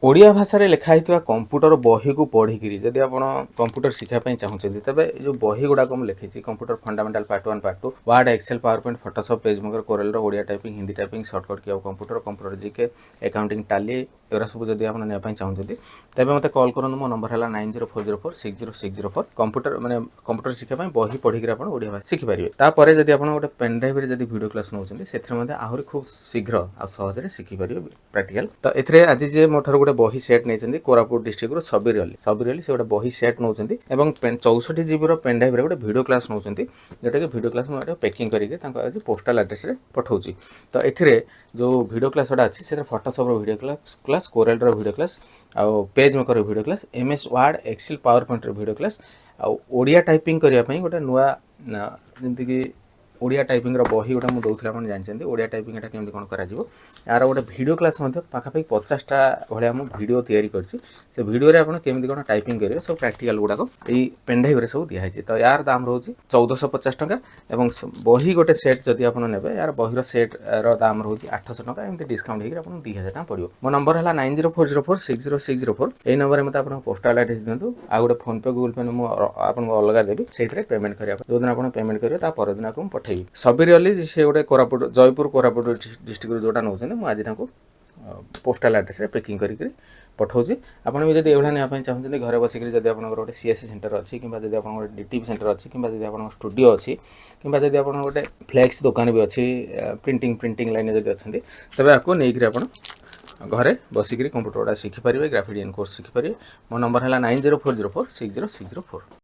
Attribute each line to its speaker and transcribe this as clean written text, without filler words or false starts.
Speaker 1: ओडिया भाषा रे लिखा होता कंप्यूटर बही को पढ़ी जदि आप कंप्यूटर शिखापी चाहते तेज जो बही गुड़ाक मुझे लिखी computer fundamental part 1 part 2 Word Excel PowerPoint Photoshop PageMaker Corel Odia typing Hindi typing shortcut की computer GK accounting Tally era सब जब आप नापी चाहते तेज मत कॉल करूँ मो नंबर है 9040460604 कंप्यूटर माने कंप्यूटर शिखापी बही पढ़ी आप ओडिया भाषा शिखिपारे तापर जब आप गोटे पेन ड्राइव जब वीडियो क्लास नौ से आहरी खूब शीघ्र आ सहज शिखिपारे प्रैक्टिकल तो ये आज जे मोटर गोटे बही सेट नहीं कोरापुट डिस्ट्रिक्ट सबीरअली से गोटे बही सेट नौ 64 GB पेन ड्राइव गोटे वीडियो क्लास नौ जोटा कि वीडियो क्लास मुझे पैकिंग करके पोस्टाल एड्रेस पठाऊँ तो ये जो वीडियो क्लास गुड़ा अच्छी से Photoshop video class Corel video class आउ page maker video class MS Word Excel PowerPoint video class आउ ओडिया टाइपिंग करने गोटे नुआ जमीक ओडिया टाइपिंग बही गोटा मुझे दूसरा आप जानते ओडिया टाइपिंग एटा केमती कौन करा यार गोटे वीडियो क्लास पाखापाखि 50टा भाया मुझे वीडियो तैयारी करछि से वीडियो रे आपण केमती कौन टाइपिंग करेंगे सब प्रैक्टिकल गुड़ाक ये पेनड्राइव रे सब दिखाई तो यार दाम रोज 1450 टका एवं बही गोटे सेट जदि आप ने यार बहीर सेट दाम रोज 800 टका एमती डिस्काउंट होकर 2000 टका पड़ो मो नंबर है 9040460604 ये नंबर में आप पोस्टाल एड्रेस दिखाँ आ गए फोन पे गूगल पे आपको अलग देवी से पेमेंट करेंगे जो दिन आप पेमेंट करेंगे ता पर दिन आपको पठे सबीरअली से गोटे कोरापुट जयपुर कोरापुट डिस्ट्रिक्ट जोटा नौ मुझे पोस्टाल एड्रेस पैकिंग करके पठाऊँ आपड़ भी जब एभा नापी चाहते घर बसिक जब आप गोटे CSC सेंटर अच्छी कि जब आप DTV सेंटर अच्छी कि जब आप स्टूडियो अच्छी कि जब आप गोटे फ्लेक्स दुकान भी अच्छी प्रिंटिंग लाइन जब अच्छा तेज आपको नहीं आप घरे बसिक कंप्यूटर गुड़ा शिखिपारे ग्राफिक डिजाइन कोर्स शिखिपारे मो नंबर है 9040460604।